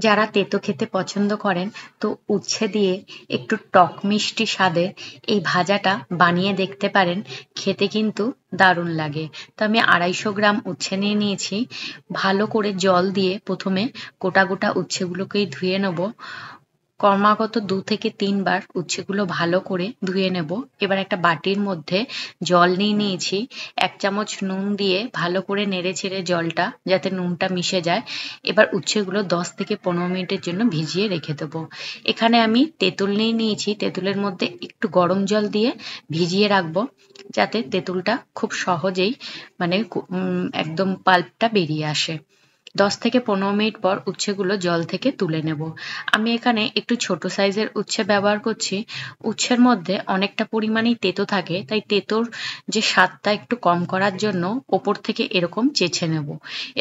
যারা তেতো খেতে পছন্দ করেন তো উচ্ছে দিয়ে একটু টক মিষ্টি স্বাদে এই ভাজাটা বানিয়ে দেখতে পারেন, খেতে কিন্তু দারুণ লাগে। তো আমি 250 গ্রাম উচ্ছে নিয়ে নিয়েছি। ভালো করে জল দিয়ে প্রথমে গোটা গোটা উচ্ছেগুলোকেই ধুয়ে নেব। ক্রমাগত 2 থেকে 3 বার উচ্ছেগুলো ভালো করে ধুয়ে নেব। এবার একটা বাটির মধ্যে জল নিয়ে নিয়েছি। 1 চামচ নুন দিয়ে ভালো করে নেড়ে ছেড়ে জলটা যাতে নুনটা মিশে যায়। এবার উচ্ছেগুলো 10 থেকে 15 মিনিটের জন্য ভিজিয়ে রেখে দেবো। এখানে আমি তেঁতুল নিয়ে নিয়েছি। তেঁতুলের মধ্যে একটু গরম জল দিয়ে ভিজিয়ে রাখবো, যাতে তেঁতুলটা খুব সহজেই মানে একদম পাল্পটা বেরিয়ে আসে। 10 থেকে 15 মিনিট পর উচ্ছেগুলো জল থেকে তুলে নেব। আমি এখানে একটু ছোট সাইজের উচ্ছে ব্যবহার করছি। উচ্ছের মধ্যে অনেকটা পরিমাণেই তেতো থাকে, তাই তেতোর যে স্বাদটা একটু কম করার জন্য ওপর থেকে এরকম চেঁচে নেব।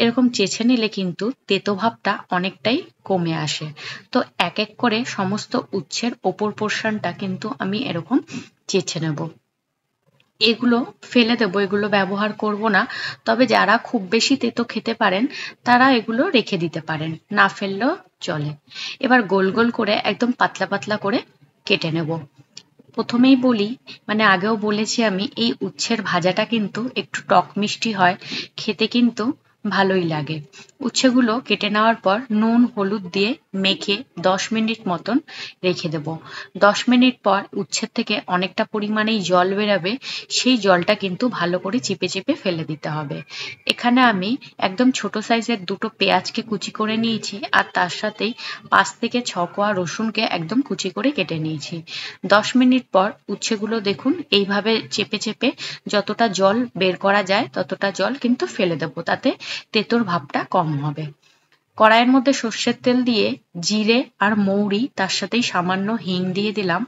এরকম চেঁচে নিলে কিন্তু তেতো ভাবটা অনেকটাই কমে আসে। তো এক এক করে সমস্ত উচ্ছের ওপর পোর্শনটা কিন্তু আমি এরকম চেঁচে নেব। এগুলো ফেলে দেবো, এগুলো ব্যবহার করব না। তবে যারা খুব বেশি তেতো খেতে পারেন তারা এগুলো রেখে দিতে পারেন, না ফেললেও চলে। এবার গোল গোল করে একদম পাতলা পাতলা করে কেটে নেব। প্রথমেই বলি, মানে আগেও বলেছি আমি, এই উচ্ছের ভাজাটা কিন্তু একটু টক মিষ্টি হয়, খেতে কিন্তু ভালোই লাগে। উচ্ছেগুলো কেটে নেওয়ার পর নুন হলুদ দিয়ে মেখে 10 মিনিট মতন রেখে দেব। 10 মিনিট পর উচ্ছের থেকে অনেকটা পরিমাণেই জল বেরাবে, সেই জলটা কিন্তু ভালো করে চিপে চিপে ফেলে দিতে হবে। এখানে আমি একদম ছোট সাইজের দুটো পেঁয়াজকে কুচি করে নিয়েছি, আর তার সাথেই 5 থেকে 6 কোয়া রসুনকে একদম কুচি করে কেটে নিয়েছি। 10 মিনিট পর উচ্ছেগুলো দেখুন এইভাবে চেপে চেপে যতটা জল বের করা যায় ততটা জল কিন্তু ফেলে দেবো, তাতে তেঁতোর ভাবটা কম হবে। কড়াইয়ের মধ্যে সর্ষের তেল দিয়ে জিরে আর মৌরি, তার সাথেই সামান্য হিং দিয়ে দিলাম।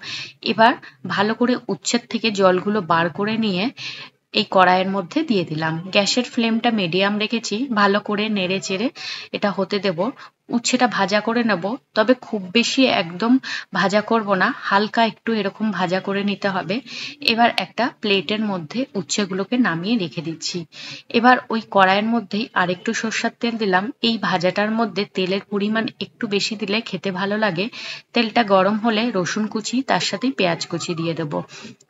এবার ভালো করে উচ্ছের থেকে জলগুলো বার করে নিয়ে এই কড়াইয়ের মধ্যে দিয়ে দিলাম। গ্যাসের ফ্লেমটা মিডিয়াম রেখেছি। ভালো করে নেড়ে চেড়ে এটা হতে দেব। উচ্ছেটা ভাজা করে নেব, তবে খুব বেশি একদম ভাজা করব না, হালকা একটু এরকম ভাজা করে নিতে হবে। এবার একটা প্লেটের মধ্যে উচ্ছেগুলোকে নামিয়ে রেখে দিচ্ছি। এবার ওই কড়াইয়ের মধ্যেই আরেকটু সর্ষের তেল দিলাম। এই ভাজাটার মধ্যে তেলের পরিমাণ একটু বেশি দিলে খেতে ভালো লাগে। তেলটা গরম হলে রসুন কুচি, তার সাথেই পেঁয়াজ কুচি দিয়ে দেব।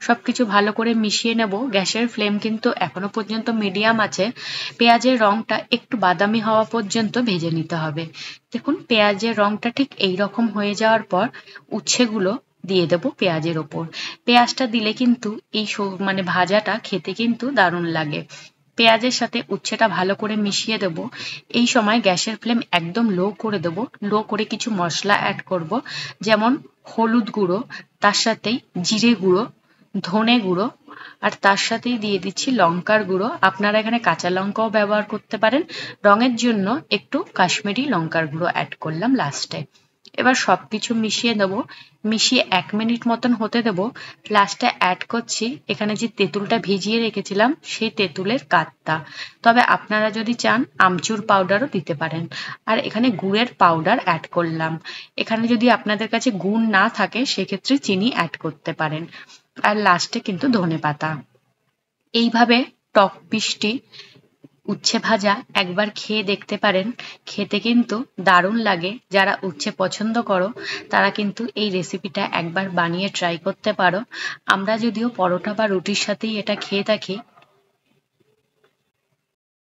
সবকিছু ভালো করে মিশিয়ে নেব। গ্যাসের ফ্লেম কিন্তু এখনো পর্যন্ত মিডিয়াম আছে। পেঁয়াজের রংটা একটু বাদামি হওয়া পর্যন্ত ভেজে নিতে হবে। দেখুন পেঁয়াজের রংটা ঠিক এই রকম হয়ে যাওয়ার পর উচ্ছেগুলো দিয়ে দেব পেঁয়াজের ওপর। পেঁয়াজটা দিলে কিন্তু এই মানে ভাজাটা খেতে কিন্তু দারুণ লাগে। পেঁয়াজের সাথে উচ্ছেটা ভালো করে মিশিয়ে দেব। এই সময় গ্যাসের ফ্লেম একদম লো করে দেব। লো করে কিছু মশলা অ্যাড করব, যেমন হলুদ গুঁড়ো, তার সাথেই জিরে গুঁড়ো, ধনে গুঁড়ো, আর তার সাথেই দিয়ে দিচ্ছি লঙ্কার গুঁড়ো। আপনারা এখানে কাঁচা লঙ্কাও ব্যবহার করতে পারেন। রঙের জন্য একটু কাশ্মীরি লঙ্কার গুঁড়ো অ্যাড করলাম লাস্টে। এবার সবকিছু মিশিয়ে দেব। মিশিয়ে 1 মিনিট মতন হতে দেব। লাস্টে অ্যাড করছি এখানে যে তেঁতুলটা ভিজিয়ে রেখেছিলাম সেই তেঁতুলের কাতটা। তবে আপনারা যদি চান আমচুর পাউডারও দিতে পারেন। আর এখানে গুড়ের পাউডার অ্যাড করলাম। এখানে যদি আপনাদের কাছে গুড় না থাকে সেক্ষেত্রে চিনি অ্যাড করতে পারেন। আর লাস্টে কিন্তু ধনেপাতা। এইভাবে টক মিষ্টি উচ্ছে ভাজা একবার খেয়ে দেখতে পারেন, খেতে কিন্তু দারুণ লাগে। যারা উচ্ছে পছন্দ করো তারা কিন্তু এই রেসিপিটা একবার বানিয়ে ট্রাই করতে পারো। আমরা যদিও পরোটা বা রুটির সাথেই এটা খেয়ে থাকি,